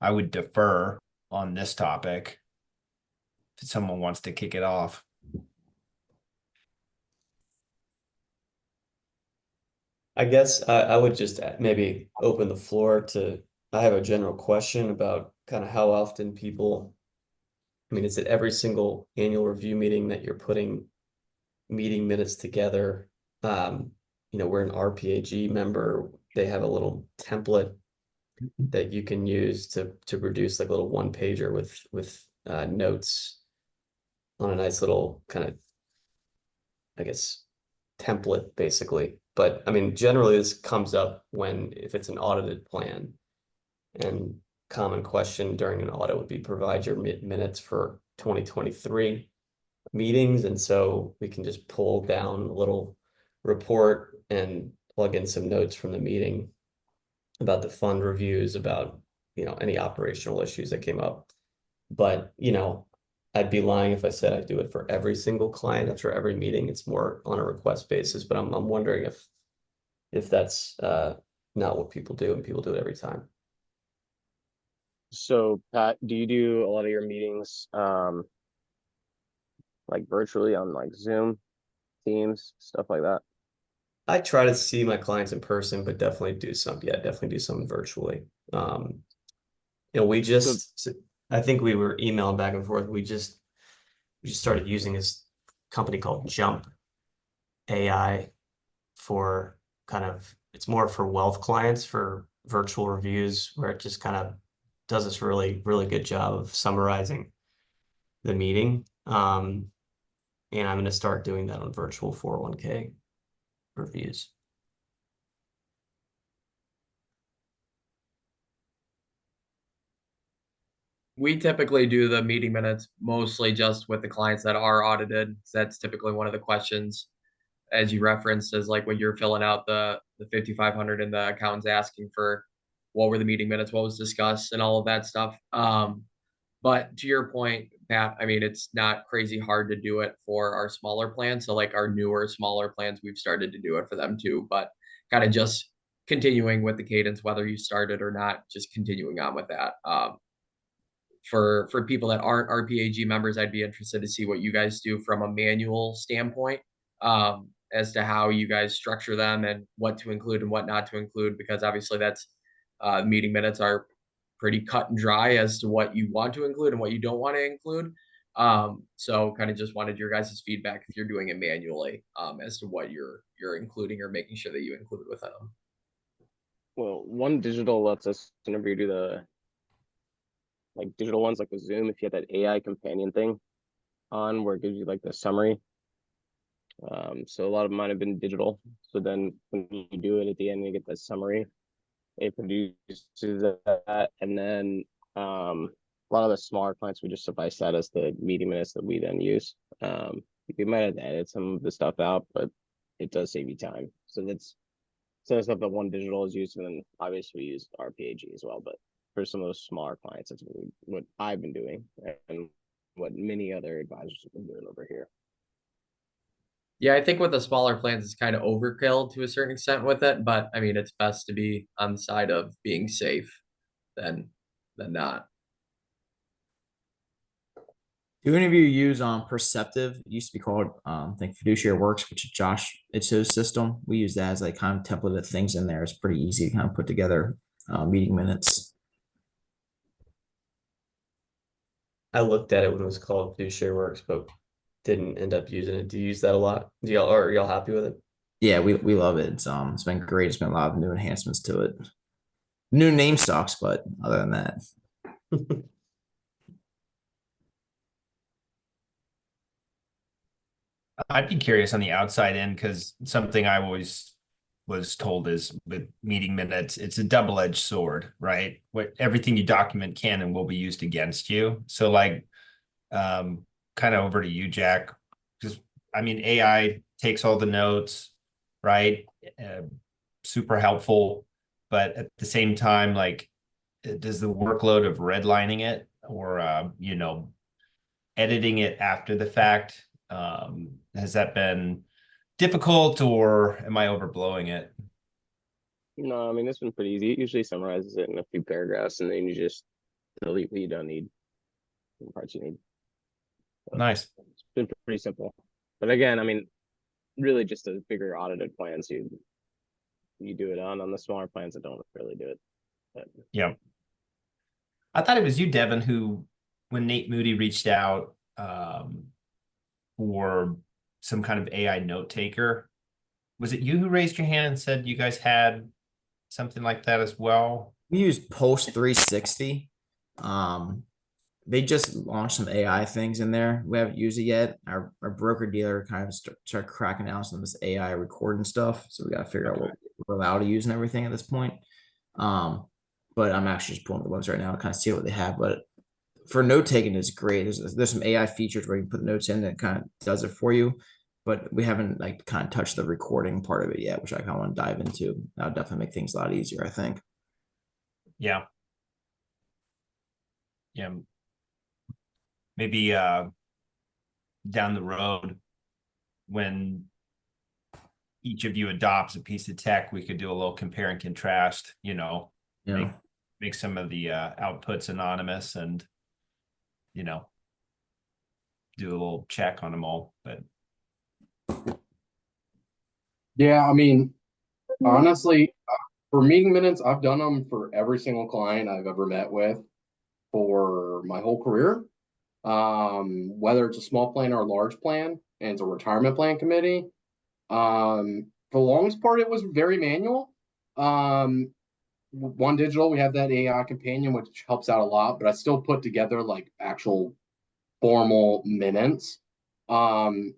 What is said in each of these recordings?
I would defer on this topic if someone wants to kick it off. I guess I would just maybe open the floor to, I have a general question about kind of how often people, I mean, is it every single annual review meeting that you're putting meeting minutes together? Um, we're an RPAG member. They have a little template that you can use to produce like a little one pager with notes on a nice little kind of, I guess, template basically. But I mean, generally this comes up when if it's an audited plan, and common question during an audit would be provide your minutes for 2023 meetings. And so we can just pull down a little report and plug in some notes from the meeting about the fund reviews, about, any operational issues that came up. But, I'd be lying if I said I do it for every single client after every meeting. It's more on a request basis, but I'm wondering if that's not what people do and people do it every time. So Pat, do you do a lot of your meetings like virtually on like Zoom, Teams, stuff like that? I try to see my clients in person, but definitely do some virtually. We So just, I think we were emailing back and forth. We just started using this company called Jump AI for it's more for wealth clients for virtual reviews, where it just kind of does this really, really good job of summarizing the meeting. And I'm going to start doing that on virtual 401k reviews. We typically do the meeting minutes mostly just with the clients that are audited. That's typically one of the questions, as you referenced, is like when you're filling out the 5,500 and the accountant's asking for what were the meeting minutes, what was discussed, and all of that stuff. But to your point, Pat, I mean, it's not crazy hard to do it for our smaller plans. So like our newer, smaller plans, we've started to do it for them too. But kind of just continuing with the cadence, whether you started or not, just continuing on with that. For people that aren't RPAG members, I'd be interested to see what you guys do from a manual standpoint, as to how you guys structure them and what to include and what not to include, because obviously that's meeting minutes are pretty cut and dry as to what you want to include and what you don't want to include. So kind of just wanted your guys' feedback if you're doing it manually, as to what you're including or making sure that you include within them. well, one digital lets us whenever you do the like digital ones like with Zoom, if you have that AI companion thing on where it gives you like the summary. So a lot of mine have been digital. So then when you do it at the end, you get that summary. It produces that, and then a lot of the smaller clients we just suffice that as the meeting minutes that we then use. You might have to edit some of the stuff out, but it does save you time. So that's some of the stuff that one digital is used, and then obviously we use RPAG as well. But for some of those smaller clients, that's what I've been doing, and what many other advisors have been doing over here. Yeah, I think with the smaller plans, it's kind of overkill to a certain extent with it, but I mean, it's best to be on the side of being safe than not. Do any of you use Perceptive? It used to be called I think Fiduciary Works, which is Josh Itzo's system. We use that as like kind of template of things in there. It's pretty easy to kind of put together meeting minutes. I looked at it when it was called Fiduciary Works, but didn't end up using it. Do you use that a lot? Are y'all happy with it? Yeah, we love it. It's been great. It's been a lot of new enhancements to it. New name stocks, but other than that. I'd be curious on the outside end because something I always was told is with meeting minutes, it's a double-edged sword, right? What everything you document can and will be used against you. So like kind of over to you, Jack. Just I mean, AI takes all the notes, right? Super helpful, but at the same time, like, does the workload of redlining it or editing it after the fact, has that been difficult, or am I overblowing it? No, I mean it's been pretty easy. It usually summarizes it in a few paragraphs, and then you just delete what you don't need, and the parts you need. So Nice. it's been pretty simple. But again, I mean, really just the bigger audited plans you do it on the smaller plans that don't really do it. But Yeah. I thought it was you, Devin, who, when Nate Moody reached out for some kind of AI note taker, was it you who raised your hand and said you guys had something like that as well? We use Post 360. They just launched some AI things in there. We haven't used it yet. Our broker dealer kind of start cracking down some of this AI recording stuff. So we got to figure out what we're allowed to use and everything at this point. But I'm actually just pulling up the website right now to kind of see what they have. But for note taking is great. There's some AI features where you can put notes in that kind of does it for you. But we haven't like kind of touched the recording part of it yet, which I kind of want to dive into. That'll definitely make things a lot easier, I think. Yeah. Yeah. Maybe down the road, when each of you adopts a piece of tech, we could do a little compare and contrast, you know, Yeah. make some of the outputs anonymous and, you know, do a little check on them all. But Yeah, I mean, honestly, for meeting minutes, I've done them for every single client I've ever met with for my whole career. Whether it's a small plan or a large plan, and it's a retirement plan committee. For the longest part, it was very manual. One Digital, we have that AI companion, which helps out a lot, but I still put together like actual formal minutes. And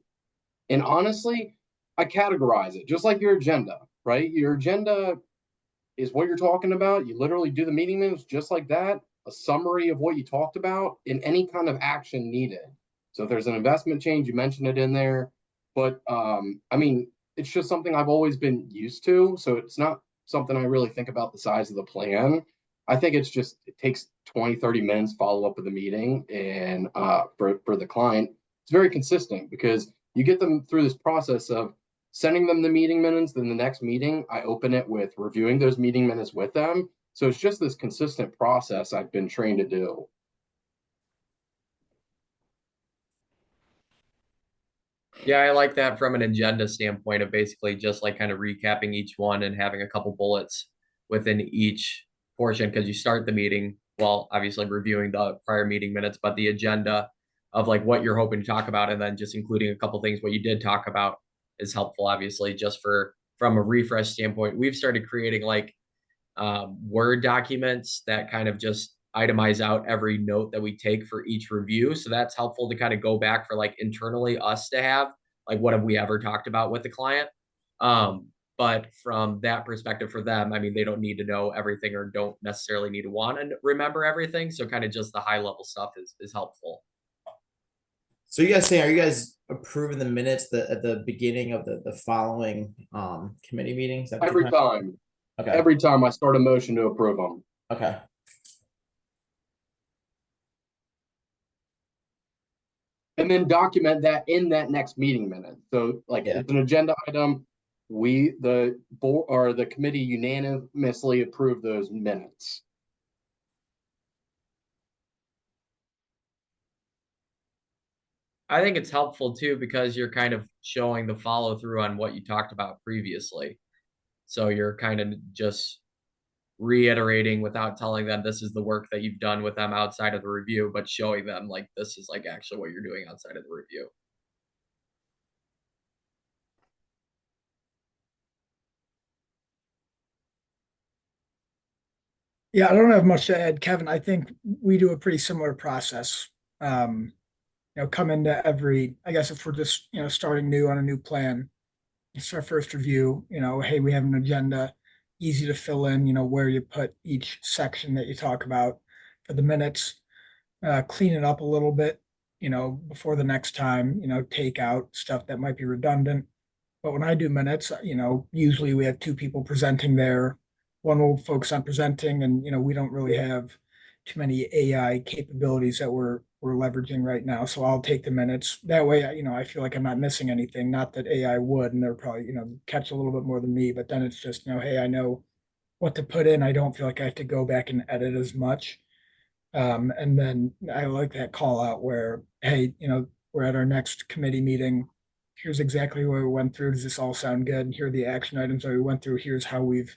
honestly, I categorize it just like your agenda, right? Your agenda is what you're talking about. You literally do the meeting minutes just like that, a summary of what you talked about and any kind of action needed. So if there's an investment change, you mention it in there. But I mean, it's just something I've always been used to. So it's not something I really think about the size of the plan. I think it's just, it takes 20, 30 minutes follow up with the meeting. And for the client, it's very consistent because you get them through this process of sending them the meeting minutes. Then the next meeting, I open it with reviewing those meeting minutes with them. So it's just this consistent process I've been trained to do. Yeah, I like that from an agenda standpoint of basically just like kind of recapping each one and having a couple bullets within each portion because you start the meeting, well, obviously reviewing the prior meeting minutes, but the agenda of like what you're hoping to talk about and then just including a couple things what you did talk about is helpful, obviously, just from a refresh standpoint. We've started creating like Word documents that kind of just itemize out every note that we take for each review. So that's helpful to kind of go back for like internally us to have, like, what have we ever talked about with the client? But from that perspective for them, I mean, they don't need to know everything or don't necessarily need to want to remember everything. So kind of just the high level stuff is helpful. So you guys saying, are you guys approving the minutes at the beginning of the following committee meetings? Every time. Okay. Every time I start a motion to approve them. Okay. And then document that in that next meeting minute. So like Yeah. it's an agenda item. The board or the committee unanimously approve those minutes. I think it's helpful too because you're kind of showing the follow through on what you talked about previously. So you're kind of just reiterating without telling them this is the work that you've done with them outside of the review, but showing them like this is like actually what you're doing outside of the review. Yeah, I don't have much to add, Kevin. I think we do a pretty similar process. Come into every, I guess if we're just, starting new on a new plan, it's our first review, hey, we have an agenda, easy to fill in, where you put each section that you talk about for the minutes, clean it up a little bit, before the next time, take out stuff that might be redundant. But when I do minutes, usually we have two people presenting there. One will focus on presenting, and we don't really have too many AI capabilities that we're leveraging right now. So I'll take the minutes. That way, I feel like I'm not missing anything. Not that AI would, and they're probably, catch a little bit more than me. But then it's just, hey, I know what to put in. I don't feel like I have to go back and edit as much. And then I like that call out where, hey, we're at our next committee meeting. Here's exactly what we went through. Does this all sound good? And here are the action items that we went through. Here's how we've,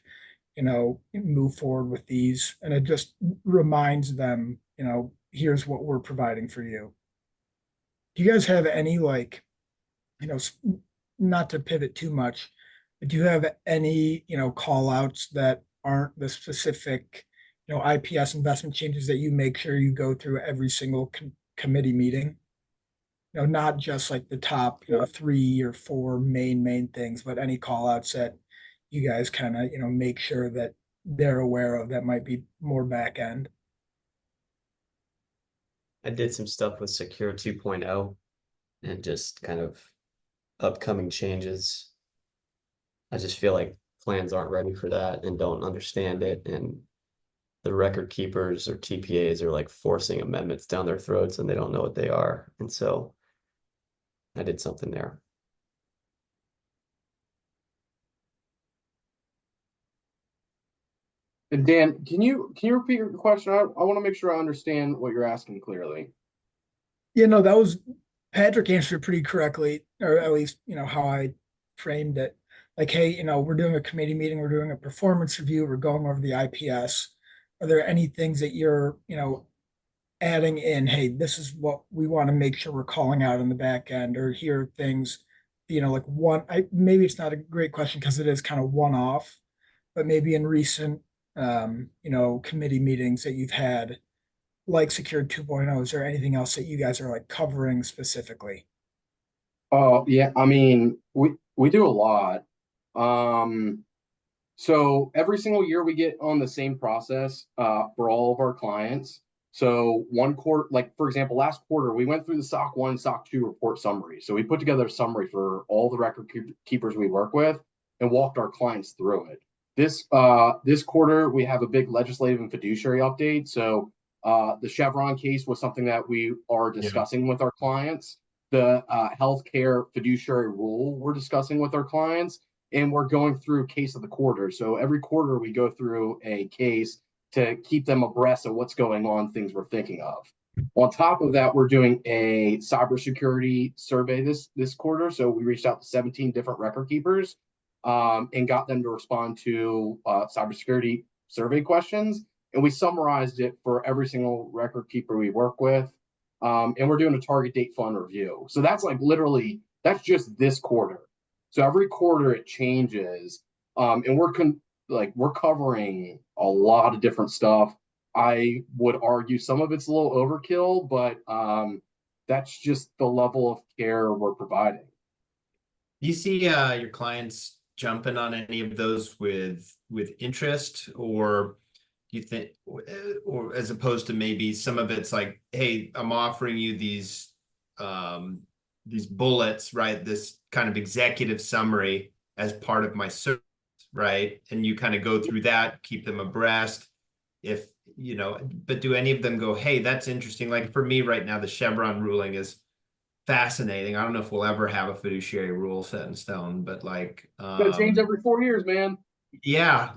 move forward with these. And it just reminds them, here's what we're providing for you. Do you guys have any not to pivot too much, but do you have any, call outs that aren't the specific, IPS investment changes that you make sure you go through every single committee meeting? Not just like the top, 3 or 4 main things, but any call outs that you guys kind of, make sure that they're aware of that might be more back end. I did some stuff with Secure 2.0 and just kind of upcoming changes. I just feel like plans aren't ready for that and don't understand it. And the record keepers or TPAs are like forcing amendments down their throats and they don't know what they are. And so I did something there. And Dan, can you repeat your question? I want to make sure I understand what you're asking clearly. That was Patrick answered pretty correctly, or at least, how I framed it. Like, hey, we're doing a committee meeting, we're doing a performance review, we're going over the IPS. Are there any things that you're, adding in, hey, this is what we want to make sure we're calling out in the back end, or here are things, like maybe it's not a great question because it is kind of one off, but maybe in recent, committee meetings that you've had, like Secure 2.0, is there anything else that you guys are like covering specifically? Oh, yeah, I mean, we do a lot. So every single year we get on the same process for all of our clients. So one quarter, like for example, last quarter we went through the SOC 1, SOC 2 report summary. So we put together a summary for all the record keepers we work with and walked our clients through it. This quarter we have a big legislative and fiduciary update. So the Chevron case was something that we are discussing with our clients. The healthcare fiduciary rule we're discussing with our clients, and we're going through case of the quarter. So every quarter we go through a case to keep them abreast of what's going on, things we're thinking of. On top of that, we're doing a cybersecurity survey this quarter. So we reached out to 17 different record keepers and got them to respond to cybersecurity survey questions. And we summarized it for every single record keeper we work with. And we're doing a target date fund review. So that's like literally, that's just this quarter. So every quarter it changes. And we're covering a lot of different stuff. I would argue some of it's a little overkill, but that's just the level of care we're providing. Do you see your clients jumping on any of those with interest, or do you think, or as opposed to maybe some of it's like, hey, I'm offering you these bullets, right? This kind of executive summary as part of my service, right? And you kind of go through that, keep them abreast. If, but do any of them go, hey, that's interesting? Like for me right now, the Chevron ruling is fascinating. I don't know if we'll ever have a fiduciary rule set in stone, but like, it's gonna change every 4 years, man. Yeah,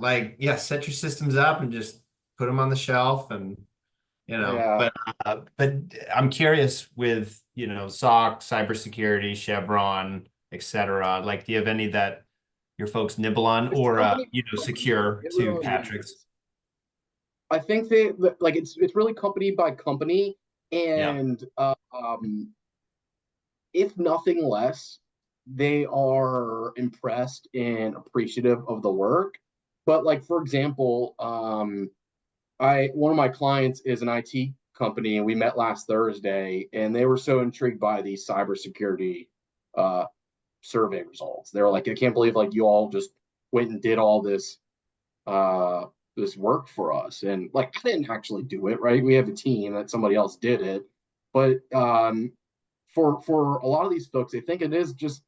set your systems up and just put them on the shelf, and Yeah. but I'm curious with SOC, cybersecurity, Chevron, etc. Like, do you have any that your folks nibble on, or secure It to really Patrick's? is. I think it's really company by company, and if nothing less, they are impressed and appreciative of the work. But like for example, one of my clients is an IT company, and we met last Thursday, and they were so intrigued by these cybersecurity survey results. They were like, I can't believe like you all just went and did all this this work for us. And like I didn't actually do it, right? We have a team that somebody else did it. But for a lot of these folks, they think it is just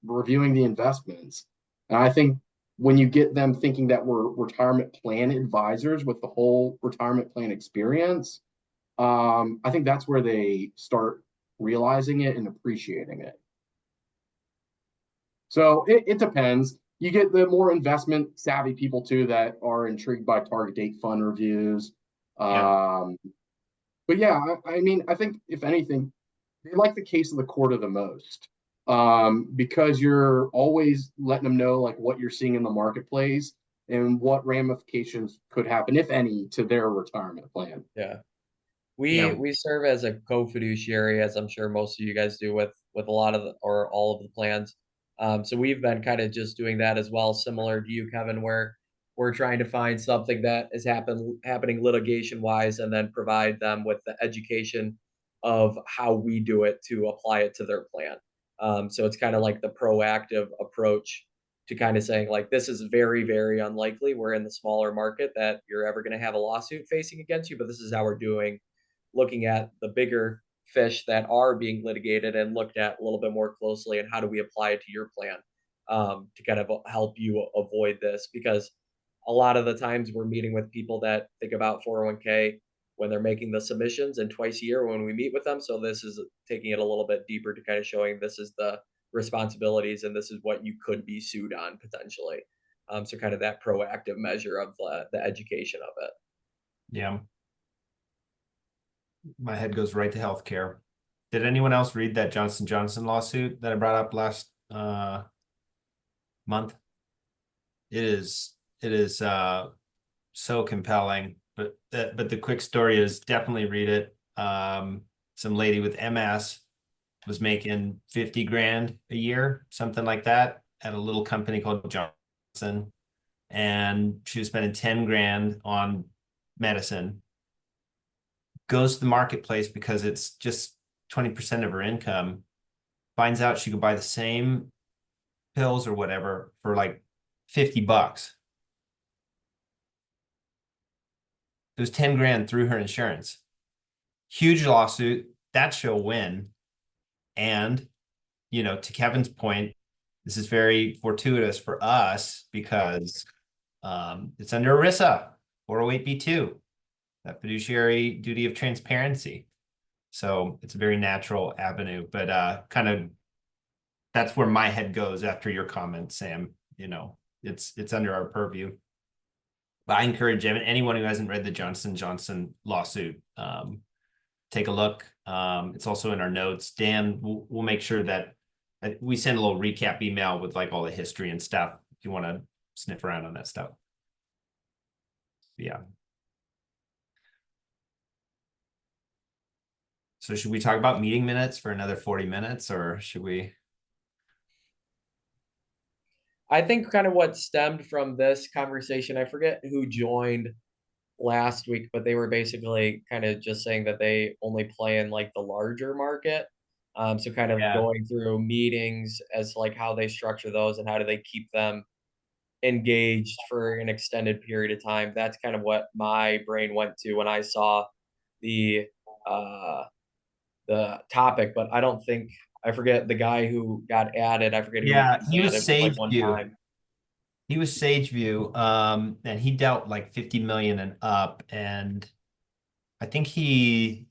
reviewing the investments. And I think when you get them thinking that we're retirement plan advisors with the whole retirement plan experience, I think that's where they start realizing it and appreciating it. So it depends. You get the more investment savvy people too that are intrigued by target date fund reviews. But yeah, I mean, I think if anything, they like the case of the quarter the most, because you're always letting them know like what you're seeing in the marketplace and what ramifications could happen, if any, to their retirement plan. Yeah. Yeah. We serve as a co-fiduciary, as I'm sure most of you guys do with a lot of the, or all of the plans. So we've been kind of just doing that as well, similar to you, Kevin, where we're trying to find something that is happening litigation wise, and then provide them with the education of how we do it to apply it to their plan. So it's kind of like the proactive approach to kind of saying like, this is very, very unlikely. We're in the smaller market that you're ever going to have a lawsuit facing against you, but this is how we're doing, looking at the bigger fish that are being litigated and looked at a little bit more closely, and how do we apply it to your plan, to kind of help you avoid this, because a lot of the times we're meeting with people that think about 401k when they're making the submissions, and twice a year when we meet with them. So this is taking it a little bit deeper to kind of showing this is the responsibilities and this is what you could be sued on potentially. So kind of that proactive measure of the education of it. Yeah. My head goes right to healthcare. Did anyone else read that Johnson Johnson lawsuit that I brought up last month? It is so compelling, but the quick story is definitely read it. Some lady with MS was making 50 grand a year, something like that, at a little company called Johnson, and she was spending 10 grand on medicine. Goes to the marketplace because it's just 20% of her income, finds out she could buy the same pills or whatever for like $50. It was 10 grand through her insurance. Huge lawsuit. That she'll win. And, to Kevin's point, this is very fortuitous for us because it's under ERISA, 408(b)(2, that fiduciary duty of transparency. So it's a very natural avenue, but kind of that's where my head goes after your comment, Sam. It's under our purview. But I encourage anyone who hasn't read the Johnson Johnson lawsuit, take a look. It's also in our notes. Dan, we'll make sure that we send a little recap email with like all the history and stuff if you want to sniff around on that stuff. Yeah. So should we talk about meeting minutes for another 40 minutes, or should we? I think kind of what stemmed from this conversation, I forget who joined last week, but they were basically kind of just saying that they only play in like the larger market. So kind of Yeah. going through meetings as to like how they structure those and how do they keep them engaged for an extended period of time. That's kind of what my brain went to when I saw the topic, but I don't think, I forget the guy who got added. I forget who Yeah, he got was added like one Sageview. time. He was Sageview, and he dealt like 50 million and up, and I think we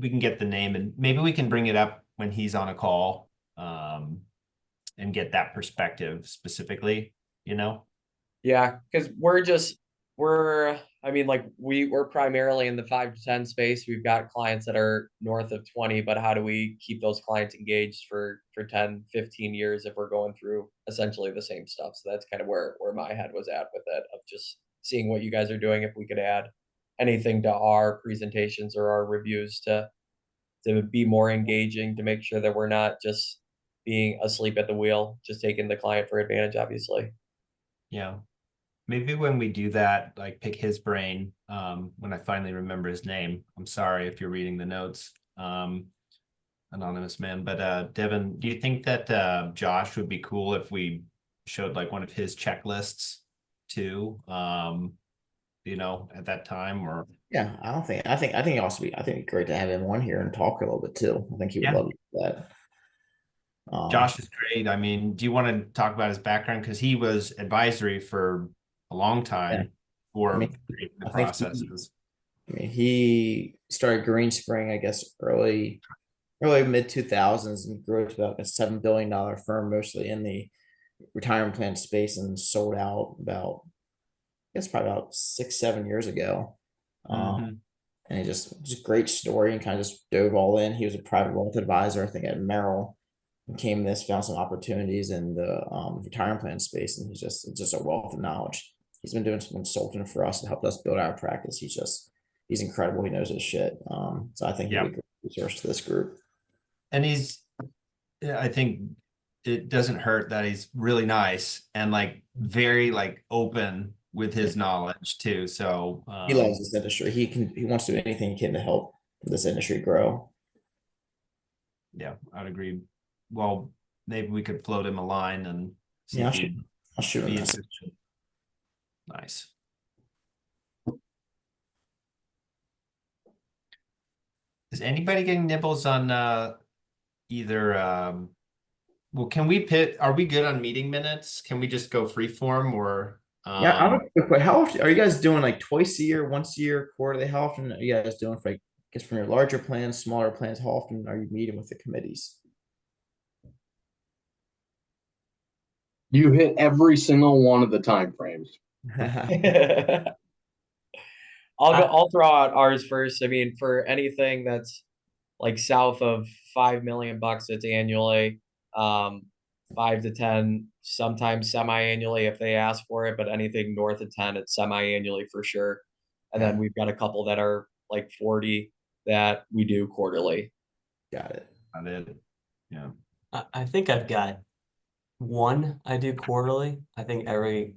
can get the name and maybe we can bring it up when he's on a call, and get that perspective specifically, Yeah, because I mean, like we're primarily in the 5 to 10 space. We've got clients that are north of 20, but how do we keep those clients engaged for 10, 15 years if we're going through essentially the same stuff? So that's kind of where my head was at with it, of just seeing what you guys are doing, if we could add anything to our presentations or our reviews to be more engaging, to make sure that we're not just being asleep at the wheel, just taking the client for advantage, obviously. Yeah. Maybe when we do that, like pick his brain, when I finally remember his name. I'm sorry if you're reading the notes, anonymous man. But Devin, do you think that Josh would be cool if we showed like one of his checklists too, at that time? Or Yeah, I think it'd be great to have him on here and talk a little bit too. I think he would Yeah. love to do that. Josh is great. I mean, do you want to talk about his background? Because he was advisory for a long time for I creating the think he- processes. he started Greenspring, I guess, early mid 2000s, and grew to about a $7 billion firm, mostly in the retirement plan space, and sold out about, I guess, probably about 6, 7 years ago. Mhm. and he just great story and kind of just dove all in. He was a private wealth advisor, I think at Merrill, and came to this, found some opportunities in the retirement plan space, and he's just a wealth of knowledge. He's been doing some consulting for us to help us build our practice. He's incredible. He knows his shit. So I think he'll be a great resource to this group. And I think it doesn't hurt that he's really nice and like very like open with his knowledge too. So He loves this industry. He wants to do anything he can to help this industry grow. yeah, I'd agree. Well, maybe we could float him a line and see Yeah, if he'd I'll shoot him be a message. interested. Nice. Is anybody getting nibbles on either well, can we are we good on meeting minutes? Can we just go free form or Yeah, I have a quick question. How often are you guys doing, like twice a year, once a year, quarterly? How often are you guys doing for, like, I guess from your larger plans, smaller plans? How often are you meeting with the committees? You hit every single one of the time frames. I'll throw out ours first. I mean, for anything that's like south of 5 million bucks, it's annually, 5 to 10, sometimes semi-annually if they ask for it, but anything north of 10, it's semi-annually for sure. And then we've got a couple that are like 40 that we do quarterly. Got it. Got it. Yeah. I think I've got one I do quarterly. I think every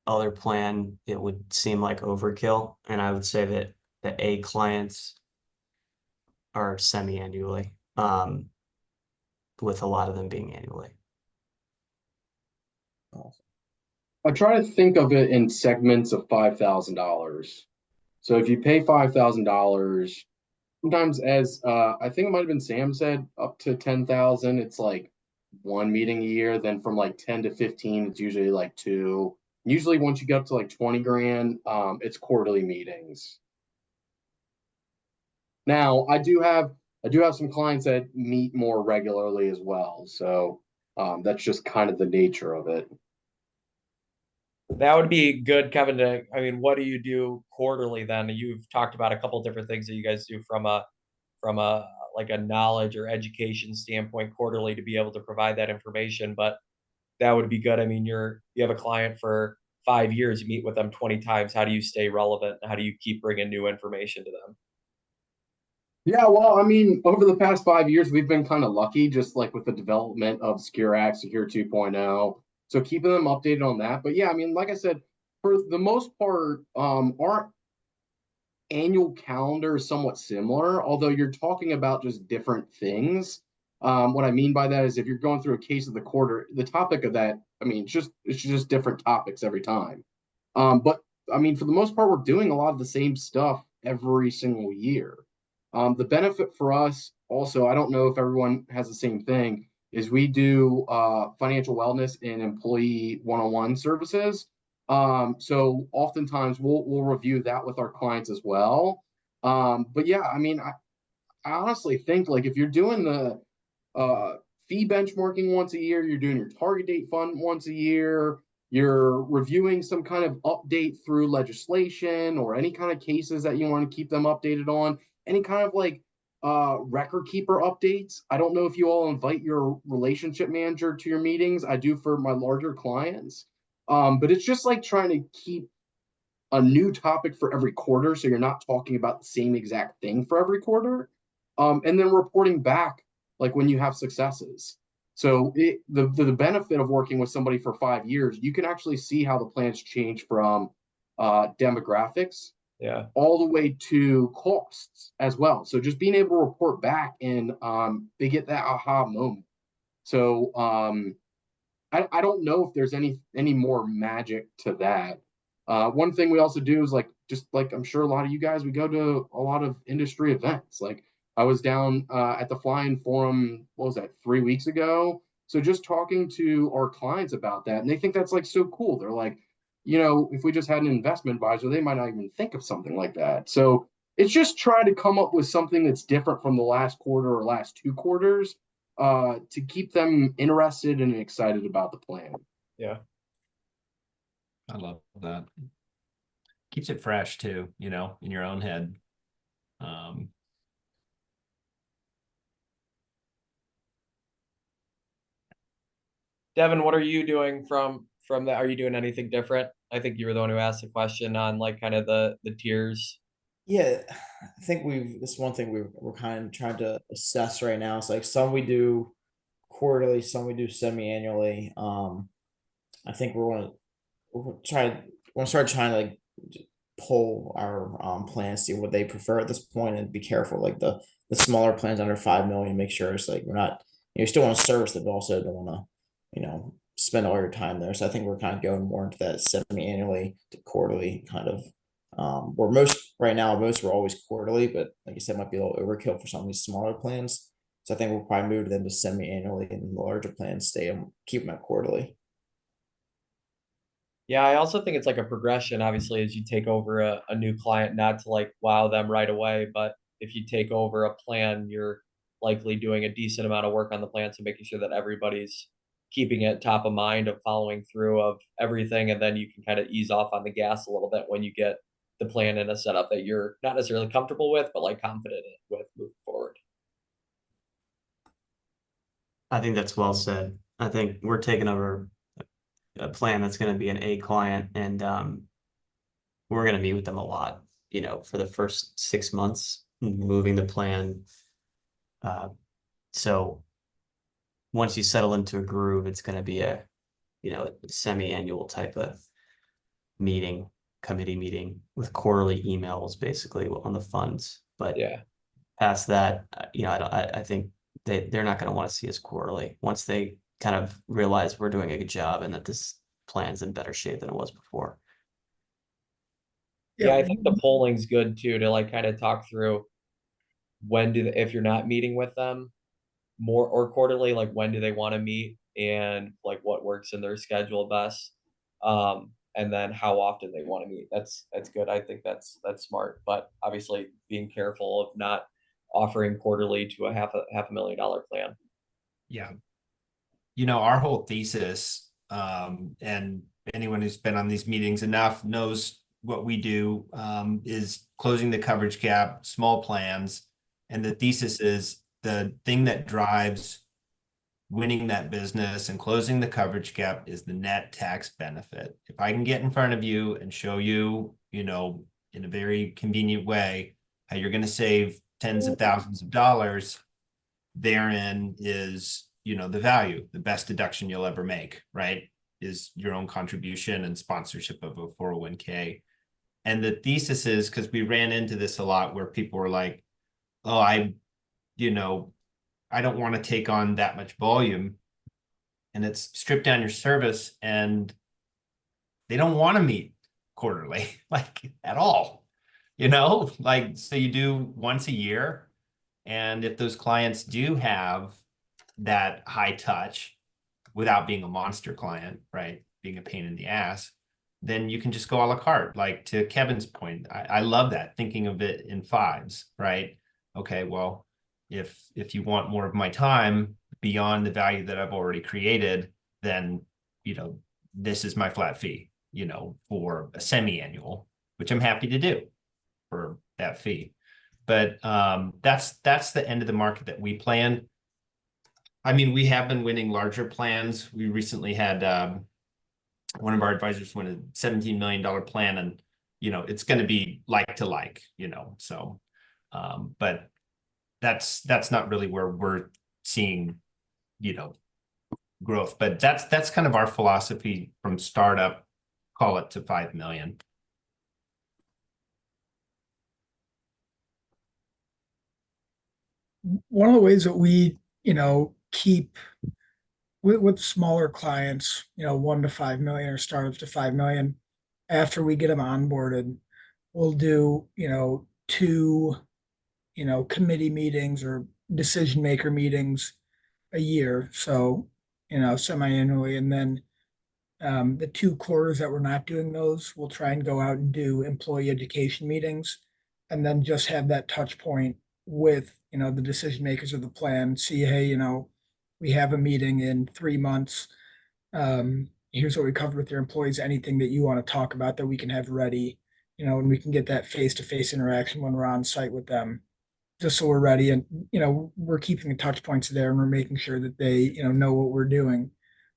other plan, it would seem like overkill. And I would say that the A clients are semi-annually, with a lot of them being annually. I try to think of it in segments of $5,000. So if you pay $5,000, sometimes as I think it might have been Sam said, up to 10,000, it's like one meeting a year. Then from like 10 to 15, it's usually like two. Usually once you get up to like 20 grand, it's quarterly meetings. Now I do have some clients that meet more regularly as well. So that's just kind of the nature of it. That would be good, Kevin. I mean, what do you do quarterly then? You've talked about a couple different things that you guys do from a like a knowledge or education standpoint quarterly to be able to provide that information, but that would be good. I mean, you have a client for 5 years, you meet with them 20 times. How do you stay relevant? How do you keep bringing new information to them? Yeah, well, I mean, over the past 5 years, we've been kind of lucky, just like with the development of Secure Act, Secure 2.0. So keeping them updated on that. But yeah, I mean, like I said, for the most part, our annual calendar is somewhat similar, although you're talking about just different things. What I mean by that is if you're going through a case of the quarter, the topic of that, I mean, it's just different topics every time. But I mean, for the most part, we're doing a lot of the same stuff every single year. The benefit for us also, I don't know if everyone has the same thing, is we do financial wellness and employee one-on-one services. So oftentimes we'll review that with our clients as well. But yeah, I mean, I honestly think like if you're doing the fee benchmarking once a year, you're doing your target date fund once a year, you're reviewing some kind of update through legislation or any kind of cases that you want to keep them updated on, any kind of like record keeper updates. I don't know if you all invite your relationship manager to your meetings. I do for my larger clients. But it's just like trying to keep a new topic for every quarter, so you're not talking about the same exact thing for every quarter. And then reporting back like when you have successes. So the benefit of working with somebody for 5 years, you can actually see how the plans change from demographics all the way to costs as well. So just being able to report back and they get that aha moment. So I don't know if there's any more magic to that. One thing we also do is like just like I'm sure a lot of you guys, we go to a lot of industry events. Like I was down at the Flying Forum, what was that, 3 weeks ago? So just talking to our clients about that, and they think that's like so cool. They're like, you know, if we just had an investment advisor, they might not even think of something like that. So it's just trying to come up with something that's different from the last quarter or last 2 quarters to keep them interested and excited about the plan. Yeah. I love that. Keeps it fresh too, you know, in your own head. Um, Devin, what are you doing from that? Are you doing anything different? I think you were the one who asked the question on like kind of the tiers. Yeah, I think this one thing we're kind of trying to assess right now. It's like some we do quarterly, some we do semi-annually. I think we're gonna start trying to like pull our plans, see what they prefer at this point, and be careful like the smaller plans under 5 million, make sure it's like we're not, you still want to service it, but also don't want to, spend all your time there. So I think we're kind of going more into that semi-annually to quarterly kind of. Where most right now, most were always quarterly, but like you said, might be a little overkill for some of these smaller plans. So I think we'll probably move them to semi-annually, and the larger plans keep them at quarterly. Yeah, I also think it's like a progression, obviously, as you take over a new client, not to like wow them right away, but if you take over a plan, you're likely doing a decent amount of work on the plan, so making sure that everybody's keeping it top of mind of following through of everything, and then you can kind of ease off on the gas a little bit when you get the plan in a setup that you're not necessarily comfortable with, but like confident with moving forward. I think that's well said. I think we're taking over a plan that's going to be an A client, and we're going to meet with them a lot, for the first 6 months, moving the plan. So once you settle into a groove, it's going to be a semi-annual type of committee meeting with quarterly emails basically on the funds. But Yeah. past that, I think they're not going to want to see us quarterly once they kind of realize we're doing a good job and that this plan's in better shape than it was before. Yeah, I think the polling's good too, to like kind of talk through if you're not meeting with them more or quarterly, like when do they want to meet and like what works in their schedule best. And then how often they want to meet. That's good. I think that's smart, but obviously being careful of not offering quarterly to a half a $500,000 plan. Yeah. Our whole thesis, and anyone who's been on these meetings enough knows what we do, is closing the coverage gap, small plans. And the thesis is the thing that drives winning that business and closing the coverage gap is the net tax benefit. If I can get in front of you and show you, in a very convenient way, how you're going to save tens of thousands of dollars, therein is, the value, the best deduction you'll ever make, right? Is your own contribution and sponsorship of a 401k. And the thesis is, because we ran into this a lot where people were like, oh, I don't want to take on that much volume, and it's stripped down your service, and they don't want to meet quarterly, like at all, so you do once a year. And if those clients do have that high touch without being a monster client, right, being a pain in the ass, then you can just go a la carte. Like to Kevin's point, I love that, thinking of it in fives, right? Okay, well, if you want more of my time beyond the value that I've already created, then, this is my flat fee, for a semi-annual, which I'm happy to do for that fee. But that's the end of the market that we plan. I mean, we have been winning larger plans. We recently had one of our advisors win a $17 million plan, and it's going to be like to like, so but that's not really where we're seeing growth. But that's kind of our philosophy from startup, call it to 5 million. One of the ways that we, keep with smaller clients, 1 to 5 million, or startups to 5 million, after we get them onboarded, we'll do, 2, committee meetings or decision maker meetings a year. So, semi-annually. And then the 2 quarters that we're not doing those, we'll try and go out and do employee education meetings, and then just have that touch point with, the decision makers of the plan, see, hey, we have a meeting in 3 months. Here's what we covered with your employees. Anything that you want to talk about that we can have ready, and we can get that face-to-face interaction when we're on site with them, just so we're ready and, we're keeping the touch points there and we're making sure that they, know what we're doing.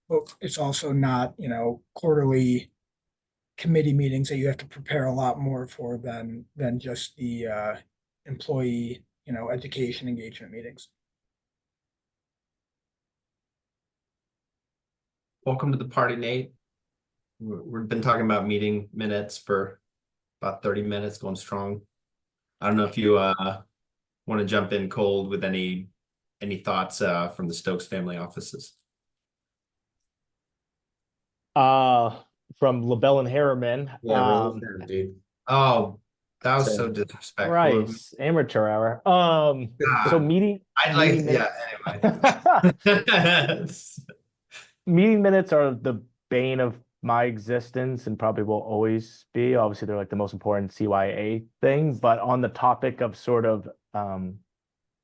But it's also not, quarterly committee meetings that you have to prepare a lot more for than just the employee, education engagement meetings. Welcome to the party, Nate. We've been talking about meeting minutes for about 30 minutes, going strong. I don't know if you want to jump in cold with any thoughts from the Stokes family offices. From LaBelle and Harriman. Yeah, really fair, dude. Oh, that was so So- disrespectful. Right, amateur hour. So Ah, meeting I'd like, meeting yeah, anyway. meeting minutes are the bane of my existence and probably will always be. Obviously, they're like the most important CYA thing, but on the topic of sort of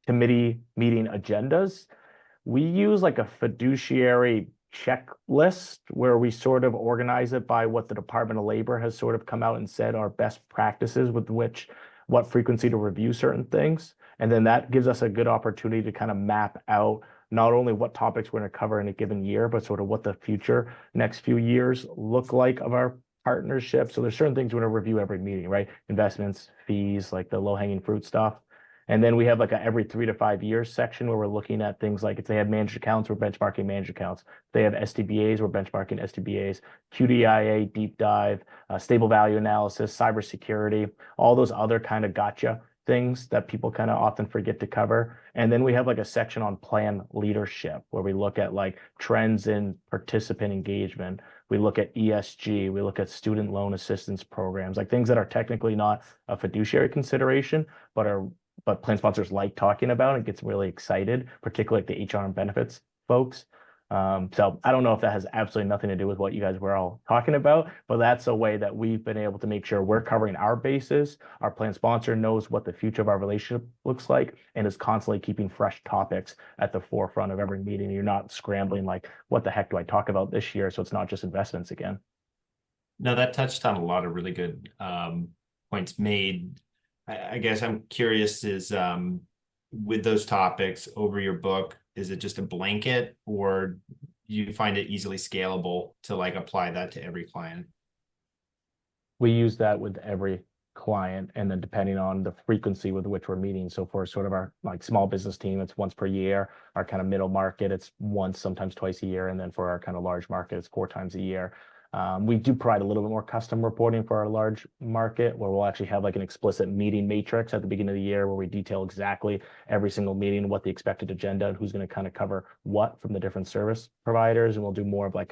committee meeting agendas, we use like a fiduciary checklist where we sort of organize it by what the Department of Labor has sort of come out and said are best practices with what frequency to review certain things. And then that gives us a good opportunity to kind of map out not only what topics we're going to cover in a given year, but sort of what the future next few years look like of our partnership. So there's certain things we're going to review every meeting, right? Investments, fees, like the low-hanging fruit stuff. And then we have like a every 3 to 5 years section where we're looking at things like if they have managed accounts, we're benchmarking managed accounts. If they have STBAs, we're benchmarking STBAs, QDIA, deep dive, stable value analysis, cybersecurity, all those other kind of gotcha things that people kind of often forget to cover. And then we have like a section on plan leadership where we look at like trends in participant engagement. We look at ESG, we look at student loan assistance programs, like things that are technically not a fiduciary consideration, but plan sponsors like talking about and gets really excited, particularly like the HR and benefits folks. So I don't know if that has absolutely nothing to do with what you guys were all talking about, but that's a way that we've been able to make sure we're covering our bases. Our plan sponsor knows what the future of our relationship looks like and is constantly keeping fresh topics at the forefront of every meeting. You're not scrambling like, what the heck do I talk about this year? So it's not just investments again. No, that touched on a lot of really good points made. I guess I'm curious is with those topics over your book, is it just a blanket or you find it easily scalable to like apply that to every client? We use that with every client and then depending on the frequency with which we're meeting. So for sort of our like small business team, it's once per year. Our kind of middle market, it's once, sometimes twice a year. And then for our kind of large market, it's 4 times a year. We do provide a little bit more custom reporting for our large market where we'll actually have like an explicit meeting matrix at the beginning of the year where we detail exactly every single meeting, what the expected agenda and who's going to kind of cover what from the different service providers. And we'll do more of like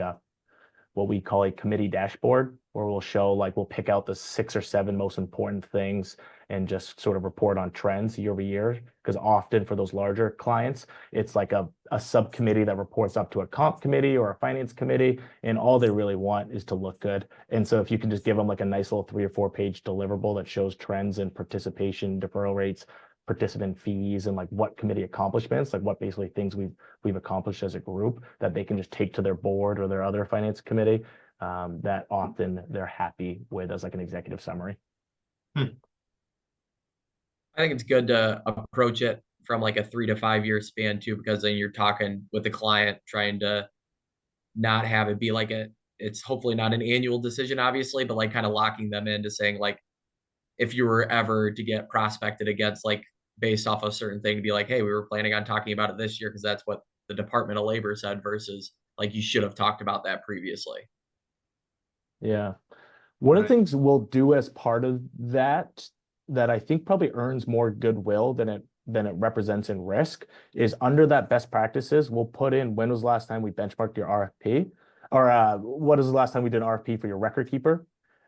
what we call a committee dashboard where we'll show like we'll pick out the 6 or 7 most important things and just sort of report on trends year over year. Because often for those larger clients, it's like a subcommittee that reports up to a comp committee or a finance committee, and all they really want is to look good. And so if you can just give them like a nice little 3 or 4 page deliverable that shows trends in participation, deferral rates, participant fees, and like what committee accomplishments, like what basically things we've accomplished as a group that they can just take to their board or their other finance committee, that often they're happy with as like an executive summary. I think it's good to approach it from like a 3 to 5 year span too, because then you're talking with the client, trying to not have it be like it's hopefully not an annual decision, obviously, but like kind of locking them into saying like, if you were ever to get prospected against like based off a certain thing, to be like, hey, we were planning on talking about it this year because that's what the Department of Labor said versus like you should have talked about that previously. Yeah. One of the Right. things we'll do as part of that I think probably earns more goodwill than it represents in risk is under that best practices, we'll put in when was the last time we benchmarked your RFP or what is the last time we did an RFP for your record keeper?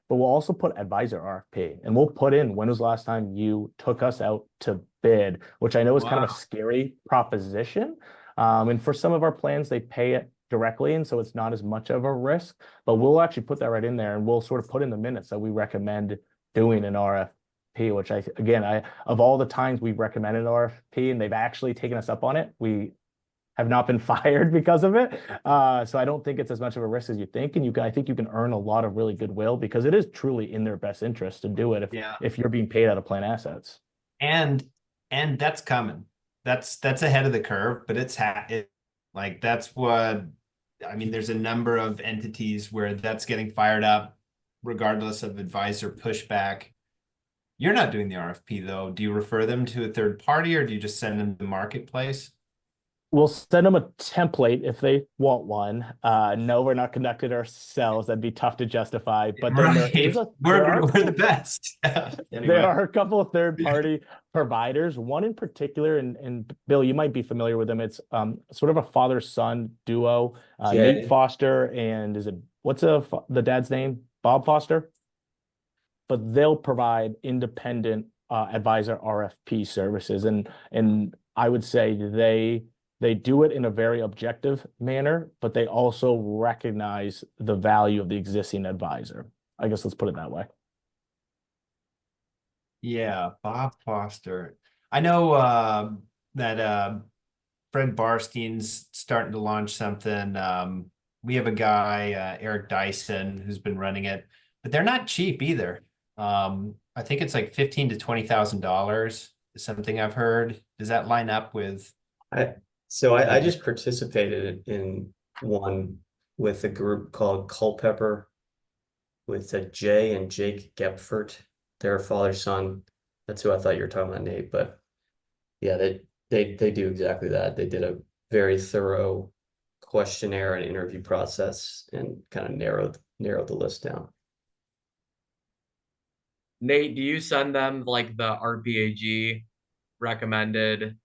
But we'll also put advisor RFP and we'll put in when was the last time you took us out to bid, which I know is kind of a Wow. scary proposition. And for some of our plans, they pay it directly. And so it's not as much of a risk, but we'll actually put that right in there and we'll sort of put in the minutes that we recommend doing an RFP, which of all the times we've recommended an RFP and they've actually taken us up on it, we have not been fired because of it. So I don't think it's as much of a risk as you think. And I think you can earn a lot of really goodwill because it is truly in their best interest to do it Yeah. if you're being paid out of plan assets. And that's coming. That's ahead of the curve, but like that's what I mean. There's a number of entities where that's getting fired up, regardless of advisor pushback. You're not doing the RFP though. Do you refer them to a third party or do you just send them to the marketplace? We'll send them a template if they want one. No, we're not conducting ourselves. That'd be tough to justify. But then there is We're the best. Anyway. There are a couple of third-party providers. One in particular, and Bill, you might be familiar with them. It's sort of a father-son duo. Nate Foster and what's the dad's name? Bob Foster. But they'll provide independent advisor RFP services, and I would say they do it in a very objective manner, but they also recognize the value of the existing advisor. I guess let's put it that way. Yeah, Bob Foster. I know that Fred Barstein's starting to launch something. We have a guy, Eric Dyson, who's been running it, but they're not cheap either. I think it's like $15,000 to $20,000 is something I've heard. Does that line up with? I just participated in one with a group called Culpeper with Jay and Jake Gepfert, their father-son. That's who I thought you were talking about, Nate. But yeah, they do exactly that. They did a very thorough questionnaire and interview process and kind of narrowed the list down. Nate, do you send them like the RPAG recommended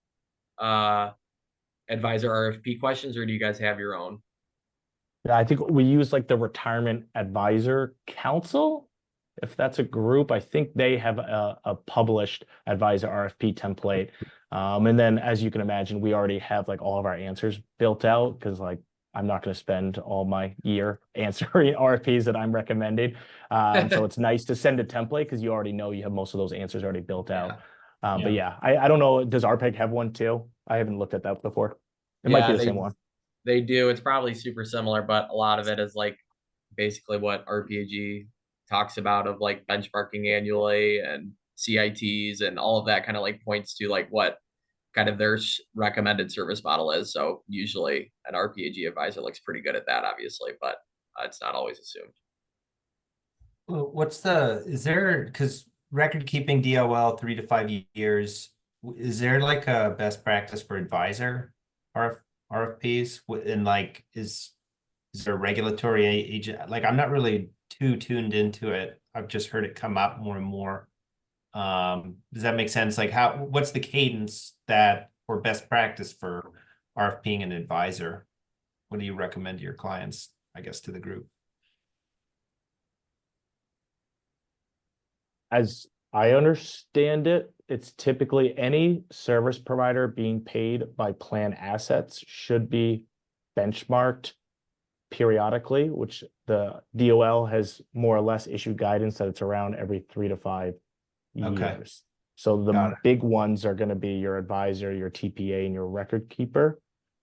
advisor RFP questions, or do you guys have your own? Yeah, I think we use like the Retirement Advisor Council. If that's a group, I think they have a published advisor RFP template. And then as you can imagine, we already have like all of our answers built out because like I'm not going to spend all my year answering RFPs that I'm recommending. So it's nice to send a template because you already know you have most of those answers already built out. But yeah, I don't know. Does RPEG have one too? I haven't looked at that before. It might be the same one. They do. It's probably super similar, but a lot of it is like basically what RPAG talks about of like benchmarking annually and CITs and all of that kind of like points to like what kind of their recommended service model is. So usually an RPAG advisor looks pretty good at that, obviously, but it's not always assumed. Well, is there, because record keeping DOL 3 to 5 years, is there like a best practice for advisor RFPs? And like, is there a regulatory agent? Like, I'm not really too tuned into it. I've just heard it come up more and more. Does that make sense? Like what's the cadence or best practice for RFPing an advisor? What do you recommend to your clients, I guess, to the group? As I understand it, it's typically any service provider being paid by plan assets should be benchmarked periodically, which the DOL has more or less issued guidance that it's around every 3 to 5 years. So the big ones are going to be your advisor, your TPA, and your record keeper.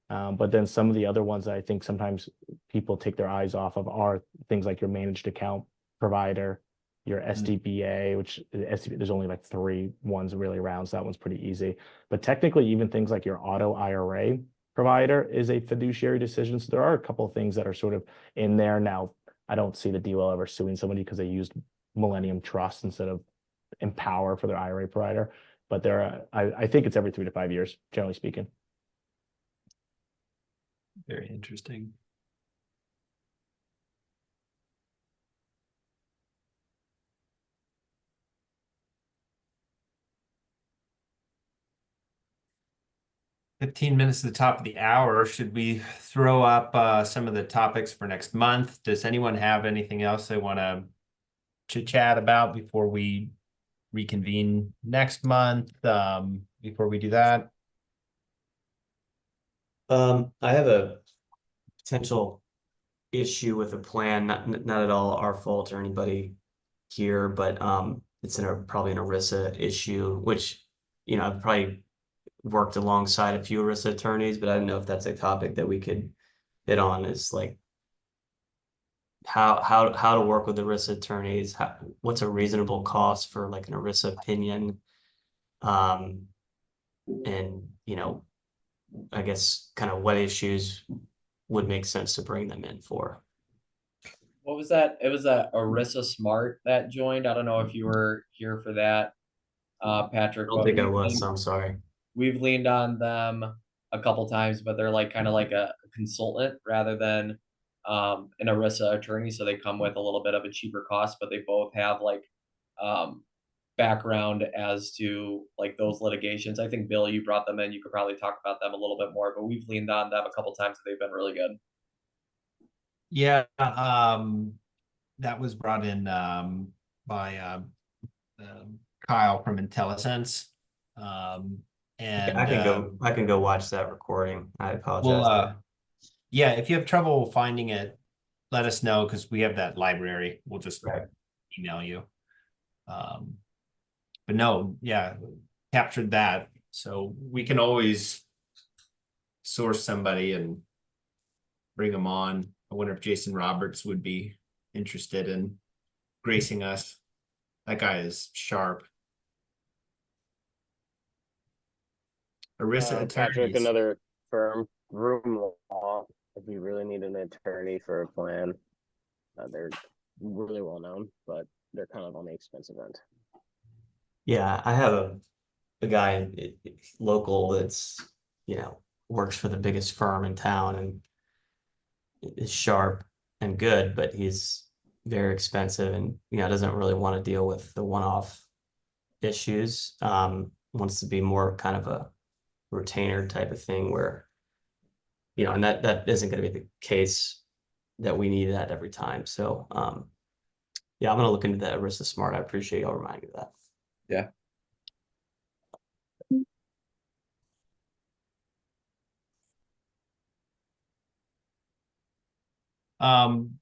But then some of the other ones that I think sometimes people take their eyes off of are things like your managed account provider, your SDBA, which there's only like 3 ones really around, so that one's pretty easy. But technically, even things like your auto IRA provider is a fiduciary decision. So there are a couple of things that are sort of in there. Now, I don't see the DOL ever suing somebody because they used Millennium Trust instead of Empower for their IRA provider. But I think it's every 3 to 5 years, generally speaking. Very interesting. $15 minutes to the top of the hour. Should we throw up some of the topics for next month? Does anyone have anything else they want to chit chat about before we reconvene next month? Before we do that, I have a potential issue with a plan, not at all our fault or anybody here, but it's probably an ERISA issue, which I've probably worked alongside a few ERISA attorneys, but I don't know if that's a topic that we could hit on, is like how to work with ERISA attorneys, what's a reasonable cost for like an ERISA opinion. And I guess kind of what issues would make sense to bring them in for. What was that? It was that ERISA Smart that joined. I don't know if you were here for that, Patrick. I don't but think I we've was, leaned- so I'm sorry. We've leaned on them a couple times, but they're like kind of like a consultant rather than an ERISA attorney. So they come with a little bit of a cheaper cost, but they both have like background as to like those litigations. I think Bill, you brought them in. You could probably talk about them a little bit more, but we've leaned on them a couple times. They've been really good. Yeah, that was brought in by Kyle from IntelliSense. And I can go watch that recording. I apologize. well, yeah, if you have trouble finding it, let us know, because we have that library. We'll just email you. But no, yeah, captured that. So we can always source somebody and bring them on. I wonder if Jason Roberts would be interested in gracing us. That guy is sharp. ERISA Patrick, attorneys. another firm, Room Law. If you really need an attorney for a plan, they're really well known, but they're kind of on the expensive end. Yeah, I have a guy local that's, works for the biggest firm in town and is sharp and good, but he's very expensive and, doesn't really want to deal with the one-off issues. Wants to be more kind of a retainer type of thing where, and that isn't going to be the case that we need that every time. So, yeah, I'm going to look into that ERISA Smart. I appreciate y'all reminding me of that. Yeah.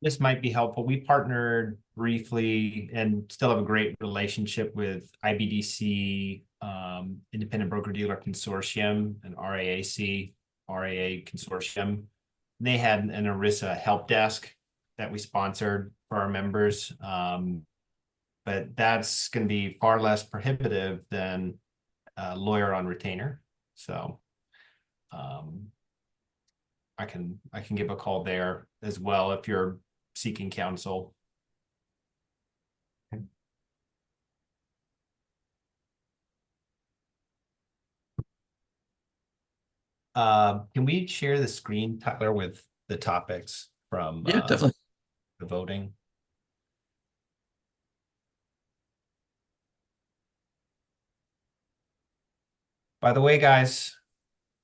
This might be helpful. We partnered briefly and still have a great relationship with IBDC, Independent Broker Dealer Consortium, and RAA Consortium. They had an ERISA help desk that we sponsored for our members. But that's going to be far less prohibitive than a lawyer on retainer. So I can give a call there as well if you're seeking counsel. Can we share the screen, Tyler, with the topics from definitely. the voting? By the way, guys,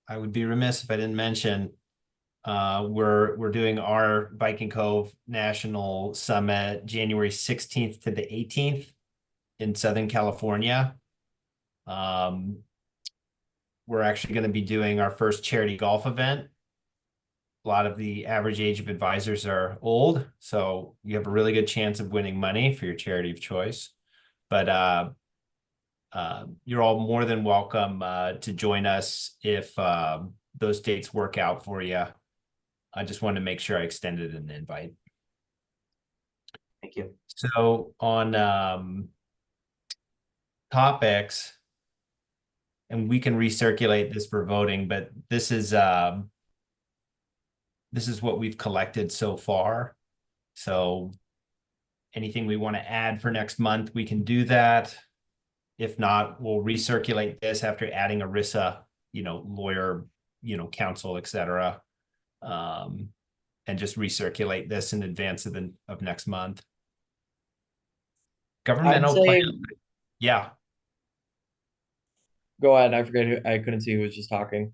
I would be remiss if I didn't mention we're doing our Viking Cove National Summit January 16th to the 18th in Southern California. We're actually going to be doing our first charity golf event. A lot of the average age of advisors are old, so you have a really good chance of winning money for your charity of choice. But you're all more than welcome to join us if those dates work out for you. I just wanted to make sure I extended an invite. Thank you. So on topics, and we can recirculate this for voting, but this is what we've collected so far. So anything we want to add for next month, we can do that. If not, we'll recirculate this after adding ERISA, lawyer, counsel, etc. And just recirculate this in advance of next month. Governmental plan. Yeah. Go ahead. I forget who, I couldn't see who was just talking.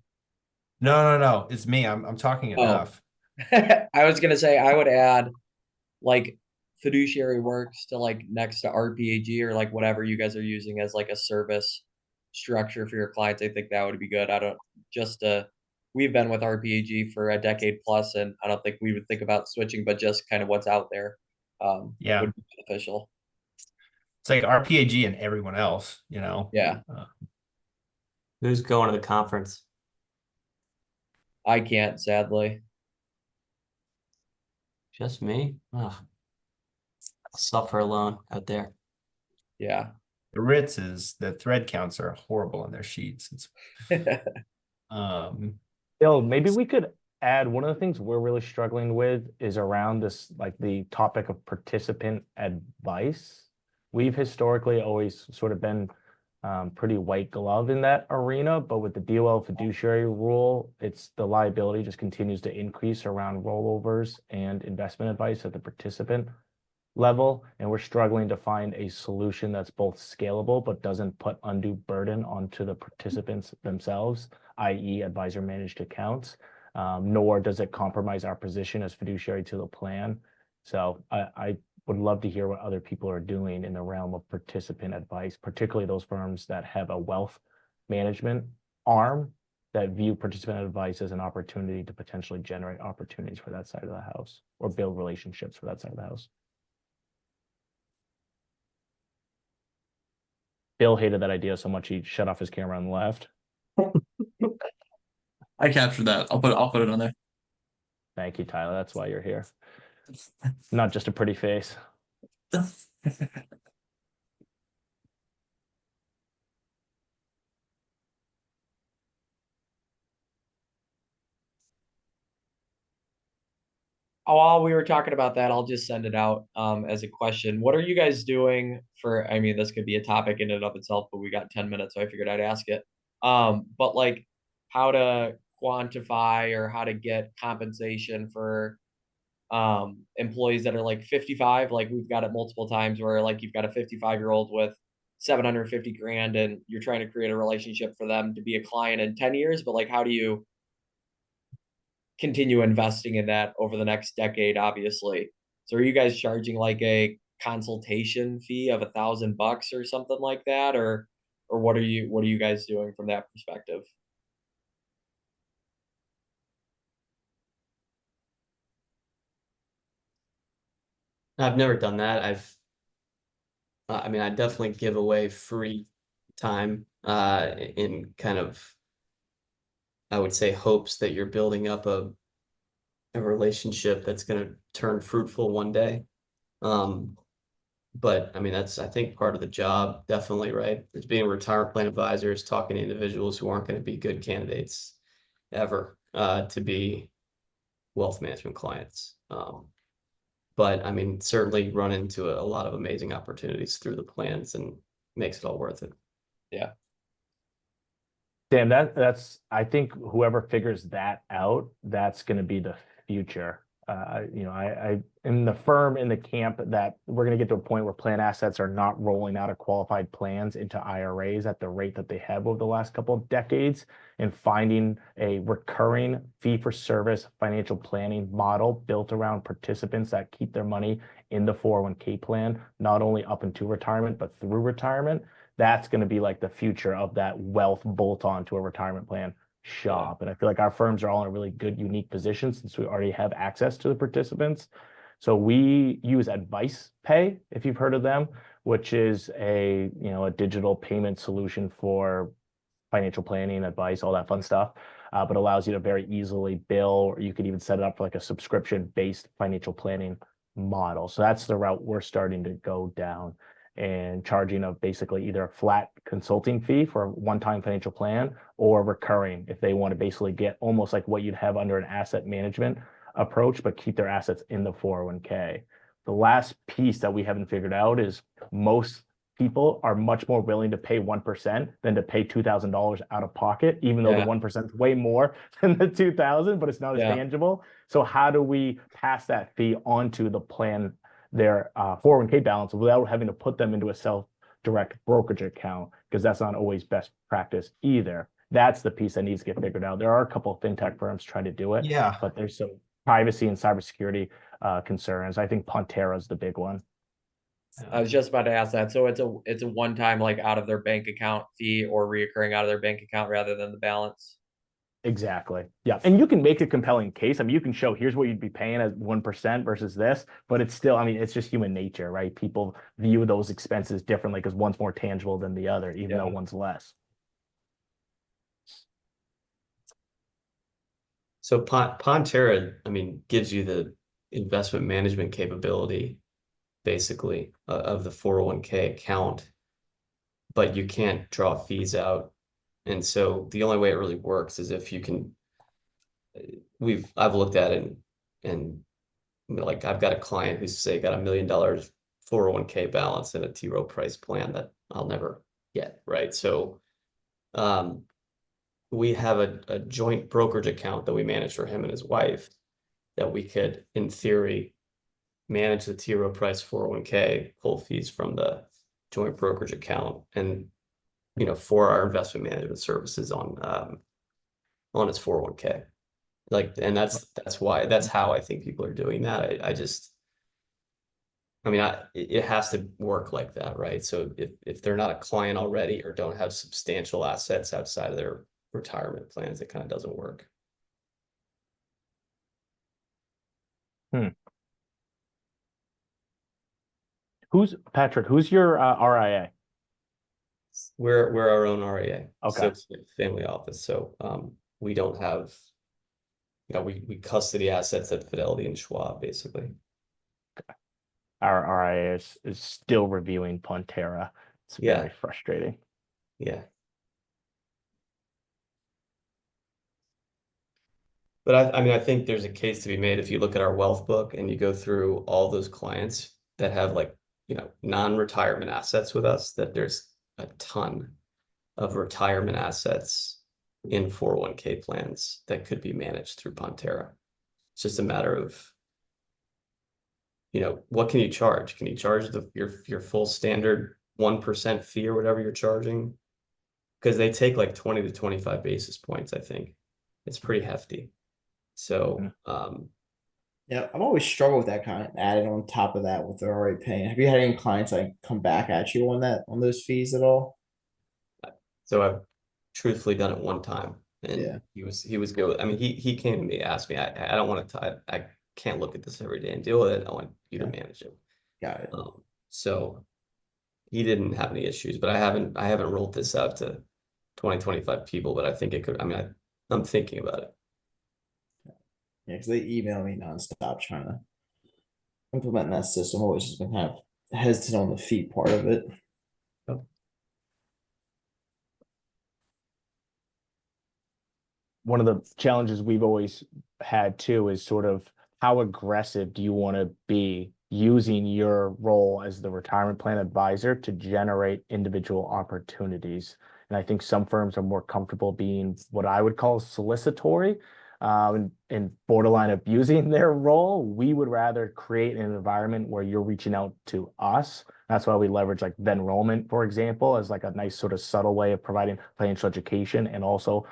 No. It's me. I'm talking enough. I was gonna say I would add like fiduciary works to like next to RPAG or like whatever you guys are using as like a service structure for your clients. I think that would be good. We've been with RPAG for a decade plus, and I don't think we would think about switching, but just kind of what's out there Yeah, would be beneficial. it's like RPAG and everyone else, Yeah. Who's going to the conference? I can't, sadly. Just me? Ugh. I'll suffer alone out there. Yeah. The Ritz is the thread counts are horrible on their sheets. It's Bill, maybe we could add one of the things we're really struggling with is around this, like the topic of participant advice. We've historically always sort of been pretty white glove in that arena, but with the DOL fiduciary rule, it's the liability just continues to increase around rollovers and investment advice at the participant level. And we're struggling to find a solution that's both scalable, but doesn't put undue burden onto the participants themselves, i.e. advisor managed accounts, nor does it compromise our position as fiduciary to the plan. So I would love to hear what other people are doing in the realm of participant advice, particularly those firms that have a wealth management arm that view participant advice as an opportunity to potentially generate opportunities for that side of the house or build relationships for that side of the house. Bill hated that idea so much he shut off his camera and left. I captured that. I'll put it on there. Thank you, Tyler. That's why you're here. Not just a pretty face. While we were talking about that, I'll just send it out as a question. What are you guys doing for, I mean, this could be a topic in and of itself, but we got 10 minutes, so I figured I'd ask it. But like how to quantify or how to get compensation for employees that are like 55, like we've got it multiple times where like you've got a 55-year-old with 750 grand and you're trying to create a relationship for them to be a client in 10 years, but like how do you continue investing in that over the next decade, obviously? So are you guys charging like a consultation fee of $1,000 or something like that, or what are you guys doing from that perspective? I've never done that. I mean, I definitely give away free time in kind of, I would say, hopes that you're building up a relationship that's going to turn fruitful one day. But I mean, that's, I think, part of the job, definitely, right? It's being a retirement plan advisor, is talking to individuals who aren't going to be good candidates ever to be wealth management clients. But I mean, certainly run into a lot of amazing opportunities through the plans and makes it all worth it. Yeah. Damn, that's I think whoever figures that out, that's going to be the future. You know, I in the firm, in the camp that we're going to get to a point where plan assets are not rolling out of qualified plans into IRAs at the rate that they have over the last couple of decades, and finding a recurring fee for service financial planning model built around participants that keep their money in the 401k plan, not only up into retirement, but through retirement. That's going to be like the future of that wealth bolt on to a retirement plan shop. And I feel like our firms are all in a really good, unique position since we already have access to the participants. So we use Advice Pay, if you've heard of them, which is a digital payment solution for financial planning, advice, all that fun stuff, but allows you to very easily bill, or you could even set it up for like a subscription-based financial planning model. So that's the route we're starting to go down, and charging of basically either a flat consulting fee for a one-time financial plan or recurring if they want to basically get almost like what you'd have under an asset management approach, but keep their assets in the 401k. The last piece that we haven't figured out is most people are much more willing to pay 1% than to pay $2,000 out of pocket, even though the 1% is way more than the 2,000, but it's not as tangible. So how do we pass that fee onto the plan, their 401k balance, without having to put them into a self-direct brokerage account? Because that's not always best practice either. That's the piece that needs to get figured out. There are a couple of fintech firms trying to do it, but there's some privacy and cybersecurity concerns. I think Pontera is the big one. I was just about to ask that. So it's a one-time, like out of their bank account fee or reoccurring out of their bank account rather than the balance. Exactly. Yeah. And you can make a compelling case. I mean, you can show here's what you'd be paying as 1% versus this, but it's still, I mean, it's just human nature, right? People view those expenses differently because one's more tangible than the other, even though one's less. So Ponterra, I mean, gives you the investment management capability, basically, of the 401k account, but you can't draw fees out. And so the only way it really works is if you can, I've looked at it and like I've got a client who's say got $1 million 401k balance in a T. Rowe Price plan that I'll never get, right? So we have a joint brokerage account that we manage for him and his wife that we could, in theory, manage the T. Rowe Price 401k, pull fees from the joint brokerage account, and for our investment management services on his 401k. Like, and that's how I think people are doing that. It has to work like that, right? So if they're not a client already or don't have substantial assets outside of their retirement plans, it kind of doesn't work. Who's your RIA? We're our own RIA. Okay. So family office. So we don't have, we custody assets at Fidelity and Schwab, basically. Our RIA is still reviewing Ponterra. It's Yeah. very frustrating. Yeah. But I think there's a case to be made if you look at our wealth book and you go through all those clients that have non-retirement assets with us, that there's a ton of retirement assets in 401k plans that could be managed through Ponterra. It's just a matter of, what can you charge? Can you charge your full standard 1% fee or whatever you're charging? Because they take like 20 to 25 basis points, I think. It's pretty hefty. So, Yeah, I've always struggled with that kind of added on top of that what they're already paying. Have you had any clients like come back at you on those fees at all? So I've truthfully done it one time, and Yeah. he was good. I mean, he came to me, asked me, I don't want to, I can't look at this every day and deal with it. I want you to manage it. Got it. So he didn't have any issues, but I haven't rolled this out to 20, 25 people, but I think it could, I'm thinking about it. Yeah, because they email me nonstop trying to implement that system. Always just been kind of hesitant on the fee part of it. One of the challenges we've always had too is sort of how aggressive do you want to be using your role as the retirement plan advisor to generate individual opportunities. And I think some firms are more comfortable being what I would call solicitory, and borderline abusing their role. We would rather create an environment where you're reaching out to us. That's why we leverage like Venrollment, for example, as like a nice sort of subtle way of providing financial education, and also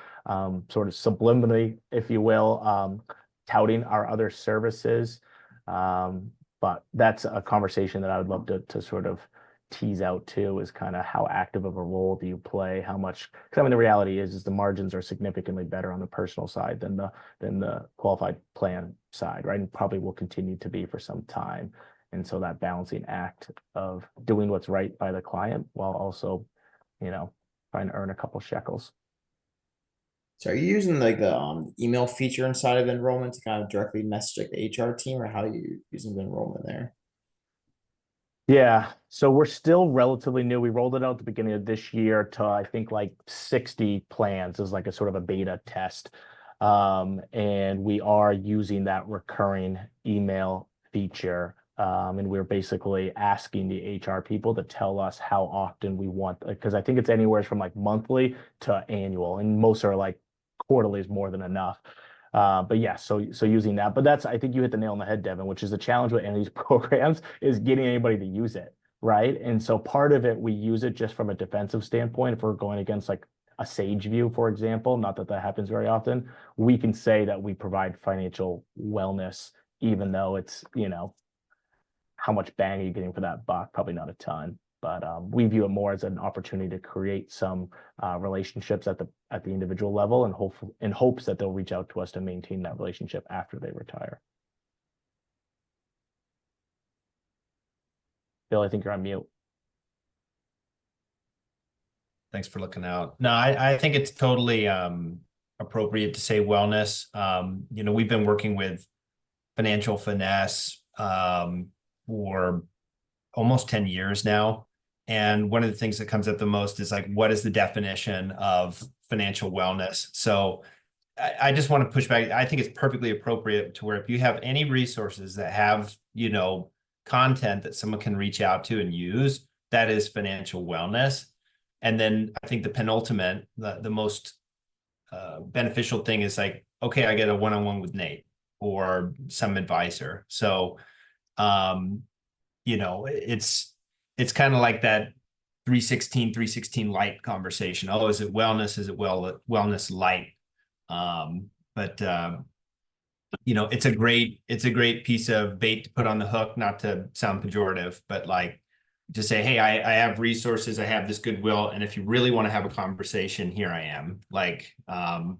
sort of subliminally, if you will, touting our other services. But that's a conversation that I would love to sort of tease out too, is kind of how active of a role do you play? How much? Because the reality is the margins are significantly better on the personal side than the qualified plan side, right? And probably will continue to be for some time. And so that balancing act of doing what's right by the client while also, trying to earn a couple shekels. So are you using like the email feature inside of enrollment to kind of directly message like the HR team, or how are you using the enrollment there? Yeah, so we're still relatively new. We rolled it out at the beginning of this year to I think like 60 plans as like a sort of a beta test. And we are using that recurring email feature. And we're basically asking the HR people to tell us how often we want, because I think it's anywhere from like monthly to annual, and most are like quarterly is more than enough. But yeah, so using that, but I think you hit the nail on the head, Devin, which is the challenge with any of these programs is getting anybody to use it, right? And so part of it, we use it just from a defensive standpoint. If we're going against like a Sage View, for example, not that happens very often, we can say that we provide financial wellness, even though it's, how much bang are you getting for that buck? Probably not a ton. But we view it more as an opportunity to create some relationships at the individual level, and in hopes that they'll reach out to us to maintain that relationship after they retire. Bill, I think you're on mute. Thanks for looking out. No, I think it's totally appropriate to say wellness. We've been working with Financial Finesse for almost 10 years now. And one of the things that comes up the most is like, what is the definition of financial wellness? So I just want to push back. I think it's perfectly appropriate to where if you have any resources that have, content that someone can reach out to and use, that is financial wellness. And then I think the penultimate, the most beneficial thing is like, okay, I get a one-on-one with Nate or some advisor. So, it's kind of like that 316 light conversation. Oh, is it wellness? Is it wellness light? It's a great piece of bait to put on the hook, not to sound pejorative, but like to say, hey, I have resources, I have this goodwill, and if you really want to have a conversation, here I am,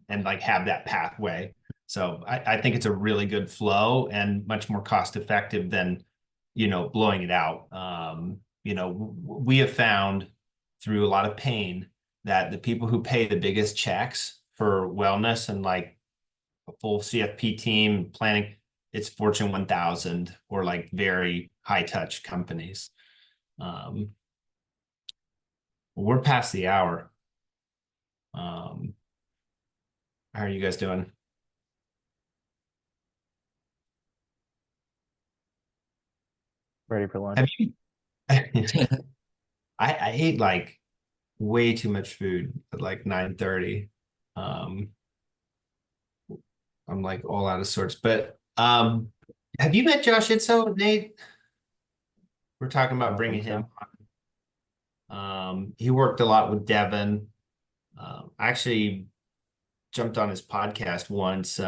and like have that pathway. So I think it's a really good flow and much more cost effective than, blowing it out. We have found through a lot of pain that the people who pay the biggest checks for wellness and like a full CFP team planning, it's Fortune 1000 or like very high touch companies. We're past the hour. How are you guys doing? Ready for lunch? Have you? I ate like way too much food at like 9:30. I'm like all out of sorts. But have you met Josh Itzo, Nate? We're talking about bringing him on. He worked a lot with Devin. I actually jumped on his podcast once.